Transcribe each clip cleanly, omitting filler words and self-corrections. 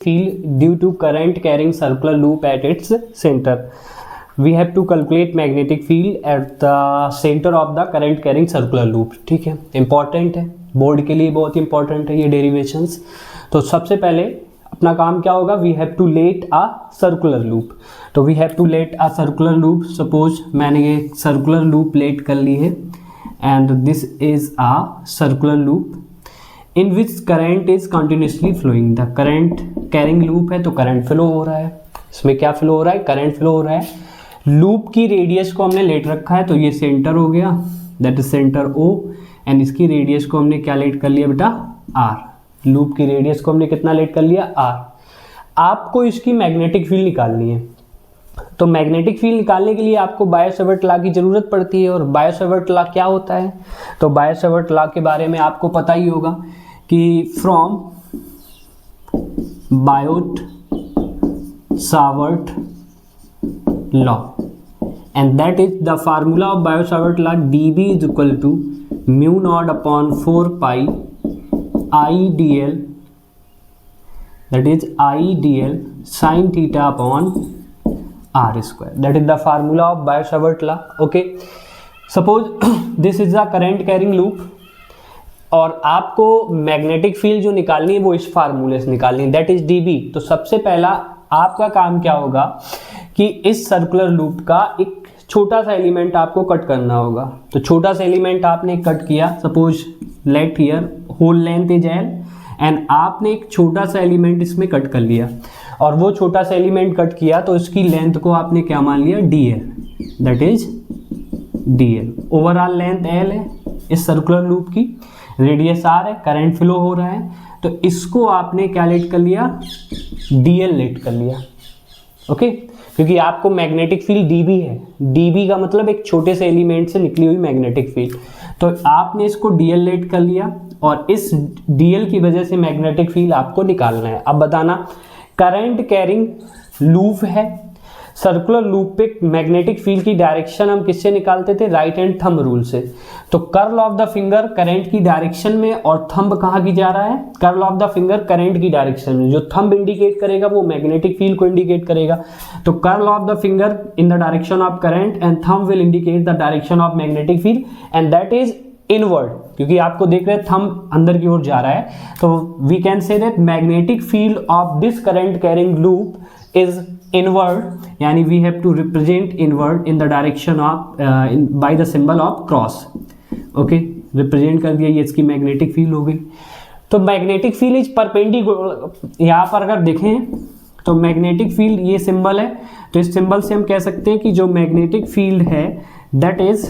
field due to current carrying circular loop at its center. We have to calculate magnetic field at the center of the current carrying circular loop. ठीक है, important है, board के लिए बहुत important है ये derivations. तो सबसे पहले अपना काम क्या होगा, we have to let a circular loop. तो we have to let a circular loop. Suppose मैंने ये सर्कुलर लूप लेट कर ली है and this is a circular loop in which current is continuously flowing. The current carrying loop है तो current flow हो रहा है. इसमें क्या फ्लो हो रहा है, करंट फ्लो हो रहा है. लूप की रेडियस को हमने लेट रखा है तो ये सेंटर हो गया, that is centre O. And इसकी रेडियस को हमने क्या लेट कर लिया बेटा, R. लूप की रेडियस को हमने कितना लेट कर लिया, R. आपको इसकी मैग्नेटिक फील्ड निकालनी है. तो मैग्नेटिक फील्ड निकालने के लिए आपको बायो-सेवर्ट लॉ की जरूरत पड़ती है. और बायो-सेवर्ट लॉ क्या होता है, तो बायो-सेवर्ट लॉ के बारे में आपको पता ही होगा कि from Biot-Savart law, and that is the formula of Biot-Savart law, dB is equal to mu naught upon 4 pi I dl, that is I dl sin theta upon r square. That is the formula of Biot-Savart law. Okay, suppose this is the current carrying loop और आपको magnetic field जो निकालनी है वो इस फार्मूले से निकालनी है, दैट इज dB. तो सबसे पहला आपका काम क्या होगा कि इस सर्कुलर लूप का एक छोटा सा एलिमेंट आपको कट करना होगा. तो छोटा सा एलिमेंट आपने कट किया, suppose let here whole length is L and आपने एक छोटा सा एलिमेंट इसमें कट कर लिया और वो छोटा सा एलिमेंट कट किया तो इसकी लेंथ को आपने क्या मान लिया, dl, that is dl. Overall length L है इस सर्कुलर लूप की, रेडियस R है, करंट फ्लो हो रहा है, तो इसको आपने क्या लेट कर लिया, dl लेट कर लिया. ओके, क्योंकि आपको मैग्नेटिक फील्ड dB है. dB का मतलब एक छोटे से एलिमेंट से निकली हुई मैग्नेटिक फील्ड. तो आपने इसको dl लेट कर लिया और इस dl की वजह से मैग्नेटिक फील्ड आपको निकालना है. अब बताना, करंट कैरिंग लूप है, सर्कुलर लूप पे मैग्नेटिक फील्ड की डायरेक्शन हम किससे निकालते थे, राइट हैंड थंब रूल से. तो curl of the finger current की डायरेक्शन में और थंब कहाँ की जा रहा है, curl of the finger current की डायरेक्शन में. जो थंब इंडिकेट करेगा वो मैग्नेटिक फील्ड को इंडिकेट करेगा. तो curl of the finger in the direction of current and thumb will indicate the direction of magnetic field and that is inward. क्योंकि आपको देख रहे हैं थंब अंदर की ओर जा रहा है, तो we can say that magnetic field of this current carrying loop is inward, यानी we have to represent inward in the direction of by the symbol of cross. Okay, represent कर दिया, ये इसकी मैग्नेटिक फील्ड हो गई. तो magnetic field is perpendicular. यहाँ पर अगर देखें तो मैग्नेटिक फील्ड ये सिंबल है, तो इस सिंबल से हम कह सकते हैं कि जो मैग्नेटिक फील्ड है that is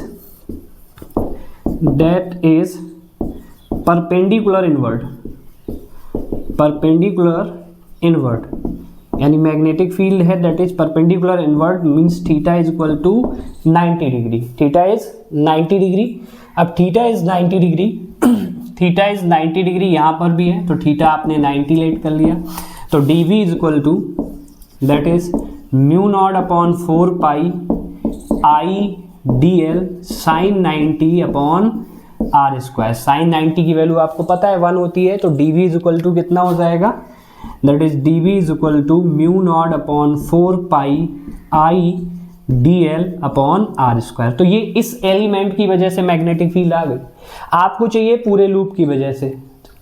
perpendicular inward. Perpendicular inward यानी मैग्नेटिक फील्ड है that is perpendicular inward, means theta is equal to 90 degree. Theta is 90 degree. अब theta is 90 degree, theta is 90 degree यहाँ पर भी है, तो थीटा आपने 90 लेट कर लिया. तो dV is equal to that is mu naught upon 4 pi I dl sine 90 upon r square. Sine 90 की वैल्यू आपको पता है 1 होती है, तो dV इज इक्वल टू कितना हो जाएगा, that is dV is equal to mu naught upon 4 pi I dl upon r square. तो ये इस एलिमेंट की वजह से मैग्नेटिक फील्ड आ गई. आपको चाहिए पूरे लूप की वजह से.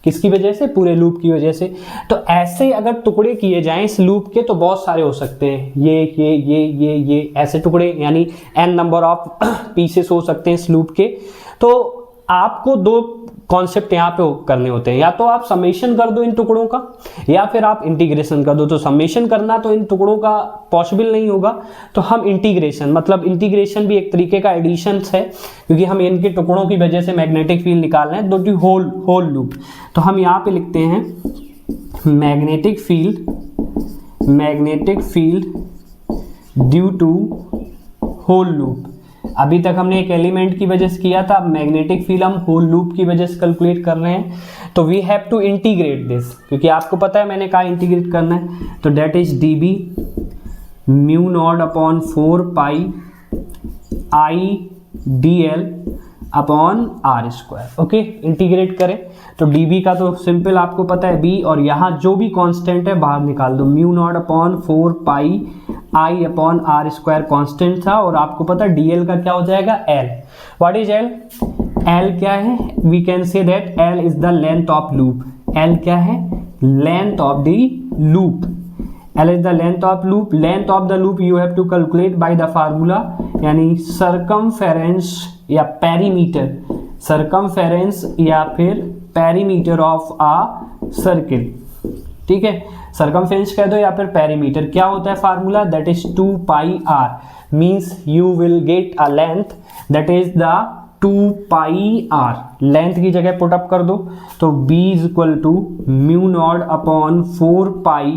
किसकी वजह से, पूरे लूप की वजह से. तो ऐसे अगर टुकड़े किए जाएं इस लूप के तो बहुत सारे हो सकते हैं, ये ऐसे टुकड़े, यानी n नंबर ऑफ पीसेस हो सकते हैं इस लूप के. तो आपको दो कॉन्सेप्ट यहाँ पे करने होते हैं, या तो आप समेशन कर दो इन टुकड़ों का या फिर आप इंटीग्रेशन कर दो. तो समेशन करना तो इन टुकड़ों का पॉसिबल नहीं होगा, तो हम इंटीग्रेशन, मतलब इंटीग्रेशन भी एक तरीके का एडिशन है, क्योंकि हम इनके टुकड़ों की वजह से मैग्नेटिक फील्ड निकालना है, दो होल लूप. तो हम यहाँ पे लिखते हैं magnetic field due to whole loop. अभी तक हमने एक एलिमेंट की वजह से किया था, अब मैग्नेटिक फील्ड हम होल लूप की वजह से कैलकुलेट कर रहे हैं. तो we have to integrate this, क्योंकि आपको पता है मैंने कहा इंटीग्रेट करना है. तो that is dB mu naught upon 4 pi I dl upon R square. Okay, integrate करें तो dB का तो सिंपल आपको पता है b, और यहाँ जो भी कांस्टेंट है बाहर निकाल दो, mu naught upon 4 pi I upon R square constant था, और आपको पता है dl का क्या हो जाएगा l। What is l? l क्या है? We can say that l is the length of loop. l क्या है? Length of the loop. L is the length of loop. Length of the loop you have to calculate by the formula, यानी circumference या perimeter, circumference या फिर perimeter of a circle। ठीक है, circumference कह दो या फिर perimeter। क्या होता है formula? that is 2 pi r, means you will get a length that is the 2 pi r। Length की जगह पुट अप कर दो तो b is equal to mu naught upon 4 pi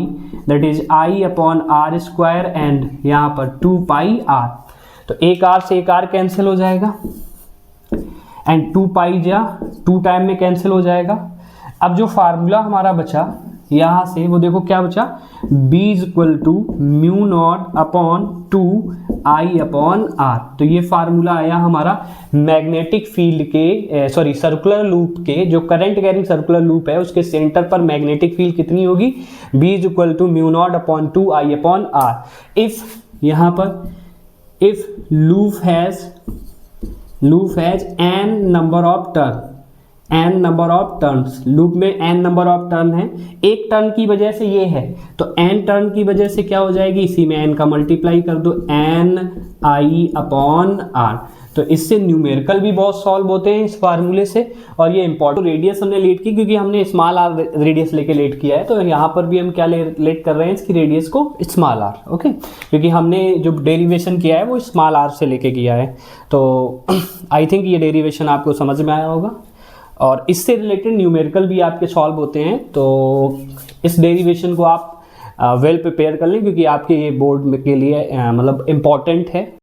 that is i upon R square, and यहाँ पर 2 पाई r। तो एक r से एक r कैंसिल हो जाएगा, एंड 2 पाई जा 2 टाइम में कैंसिल हो जाएगा। अब जो फार्मूला हमारा बचा यहाँ से, वो देखो क्या बचा, b is equal to mu naught upon 2 I upon R. तो ये फार्मूला आया हमारा मैग्नेटिक फील्ड के सर्कुलर लूप के, जो करंट कैरिंग सर्कुलर लूप है उसके सेंटर पर मैग्नेटिक फील्ड कितनी होगी, b is equal to mu naught upon 2 I upon R. If यहाँ पर if loop has n number of turn, n number of turns, loop में n नंबर ऑफ टर्न है, एक टर्न की वजह से ये है, तो n टर्न की वजह से क्या हो जाएगी, इसी में n का मल्टीप्लाई कर दो, n i अपॉन r। तो इससे न्यूमेरिकल भी बहुत सॉल्व होते हैं इस फार्मूले से, और ये इंपॉर्टेंट रेडियस हमने लेट की क्योंकि हमने स्मॉल आर रेडियस लेके लेट किया है, तो यहाँ पर भी हम क्या लेट कर रहे हैं, इसकी रेडियस को स्मॉल आर। ओके, क्योंकि हमने जो डेरिवेशन किया है वो स्मॉल आर से लेके किया है। तो आई थिंक ये डेरिवेशन आपको समझ में आया होगा, और इससे रिलेटेड न्यूमेरिकल भी आपके सॉल्व होते हैं। तो इस डेरिवेशन को आप वेल प्रिपेयर कर लें क्योंकि आपके ये बोर्ड के लिए मतलब इम्पॉर्टेंट है।